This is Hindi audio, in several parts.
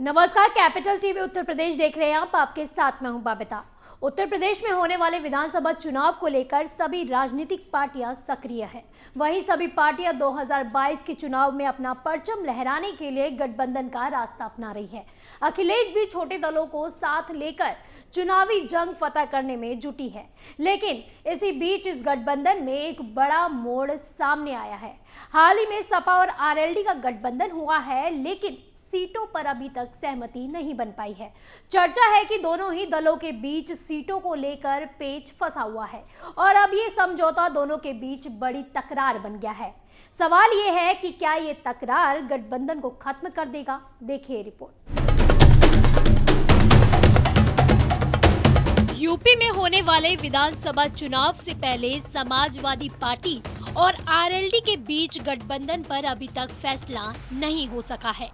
नमस्कार, कैपिटल टीवी उत्तर प्रदेश देख रहे हैं आप। आपके साथ मैं हूं बबीता। उत्तर प्रदेश में होने वाले विधानसभा चुनाव को लेकर सभी राजनीतिक पार्टियां सक्रिय हैं। वहीं सभी पार्टियां 2022 के चुनाव में अपना परचम लहराने के लिए गठबंधन का रास्ता अपना रही है। अखिलेश भी छोटे दलों को साथ लेकर चुनावी जंग फतह करने में जुटी है। लेकिन इसी बीच इस गठबंधन में एक बड़ा मोड़ सामने आया है। हाल ही में सपा और आरएलडी का गठबंधन हुआ है, लेकिन सीटों पर अभी तक सहमति नहीं बन पाई है। चर्चा है कि दोनों ही दलों के बीच सीटों को लेकर पेच फंसा हुआ है और अब ये समझौता दोनों के बीच बड़ी तकरार बन गया है। सवाल ये है कि क्या ये तकरार गठबंधन को खत्म कर देगा? देखिए रिपोर्ट। यूपी में होने वाले विधानसभा चुनाव से पहले समाजवादी पार्टी और आरएलडी के बीच गठबंधन पर अभी तक फैसला नहीं हो सका है।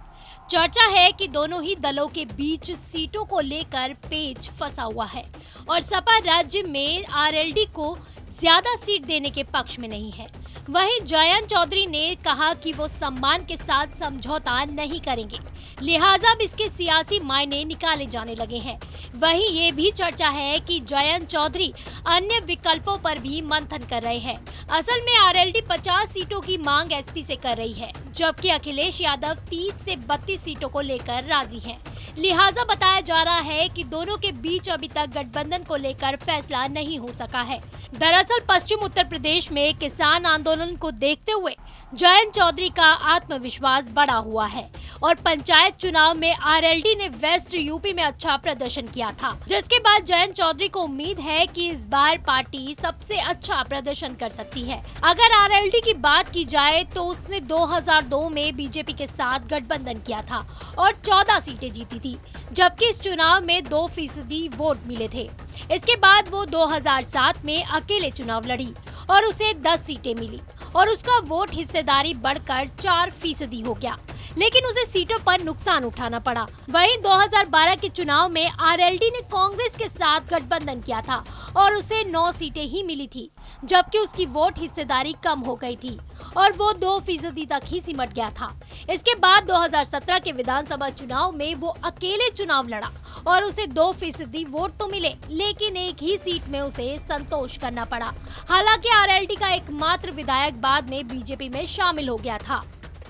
चर्चा है कि दोनों ही दलों के बीच सीटों को लेकर पेच फंसा हुआ है और सपा राज्य में आरएलडी को ज्यादा सीट देने के पक्ष में नहीं है। वहीं जयंत चौधरी ने कहा कि वो सम्मान के साथ समझौता नहीं करेंगे, लिहाजा अब इसके सियासी मायने निकाले जाने लगे हैं। वहीं ये भी चर्चा है कि जयंत चौधरी अन्य विकल्पों पर भी मंथन कर रहे हैं। असल में आरएलडी 50 सीटों की मांग एसपी से कर रही है, जबकि अखिलेश यादव 30 से 32 सीटों को लेकर राजी हैं। लिहाजा बताया जा रहा है कि दोनों के बीच अभी तक गठबंधन को लेकर फैसला नहीं हो सका है। दरअसल पश्चिम उत्तर प्रदेश में किसान आंदोलन को देखते हुए जयंत चौधरी का आत्मविश्वास बढ़ा हुआ है और पंचायत चुनाव में आरएलडी ने वेस्ट यूपी में अच्छा प्रदर्शन किया था, जिसके बाद जयंत चौधरी को उम्मीद है कि इस बार पार्टी सबसे अच्छा प्रदर्शन कर सकती है। अगर आरएलडी की बात की जाए तो उसने 2002 में बीजेपी के साथ गठबंधन किया था और 14 सीटें जीती थी, जबकि इस चुनाव में 2% वोट मिले थे। इसके बाद वो 2007 में अकेले चुनाव लड़ी और उसे 10 सीटें मिली और उसका वोट हिस्सेदारी बढ़कर 4% हो गया, लेकिन उसे सीटों पर नुकसान उठाना पड़ा। वहीं 2012 के चुनाव में आरएलडी ने कांग्रेस के साथ गठबंधन किया था और उसे 9 सीटें ही मिली थी, जबकि उसकी वोट हिस्सेदारी कम हो गई थी और वो 2% तक ही सिमट गया था। इसके बाद 2017 के विधानसभा चुनाव में वो अकेले चुनाव लड़ा और उसे 2% वोट तो मिले, लेकिन एक ही सीट में उसे संतोष करना पड़ा। हालांकि आरएलडी का एकमात्र विधायक बाद में बीजेपी में शामिल हो गया था।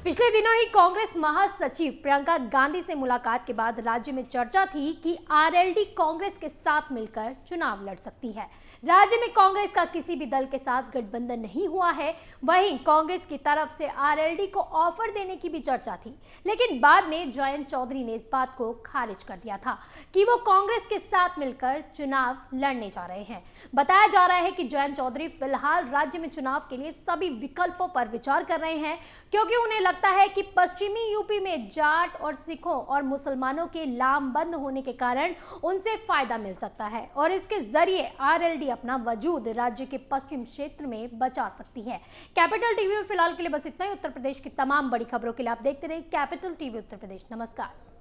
पिछले दिनों ही कांग्रेस महासचिव प्रियंका गांधी से मुलाकात के बाद राज्य में चर्चा थी कि आरएलडी कांग्रेस के साथ मिलकर चुनाव लड़ सकती है। राज्य में कांग्रेस का किसी भी दल के साथ गठबंधन नहीं हुआ है। वहीं कांग्रेस की तरफ से आरएलडी को ऑफर देने की भी चर्चा थी, लेकिन बाद में जयंत चौधरी ने इस बात को खारिज कर दिया था कि वो कांग्रेस के साथ मिलकर चुनाव लड़ने जा रहे हैं। बताया जा रहा है कि जयंत चौधरी फिलहाल राज्य में चुनाव के लिए सभी विकल्पों पर विचार कर रहे हैं, क्योंकि उन्हें लगता है कि पश्चिमी यूपी में जाट और सिखों और मुसलमानों के लामबंद होने के कारण उनसे फायदा मिल सकता है और इसके जरिए आरएलडी अपना वजूद राज्य के पश्चिम क्षेत्र में बचा सकती है। कैपिटल टीवी में फिलहाल के लिए बस इतना ही। उत्तर प्रदेश की तमाम बड़ी खबरों के लिए आप देखते रहिए कैपिटल टीवी उत्तर प्रदेश। नमस्कार।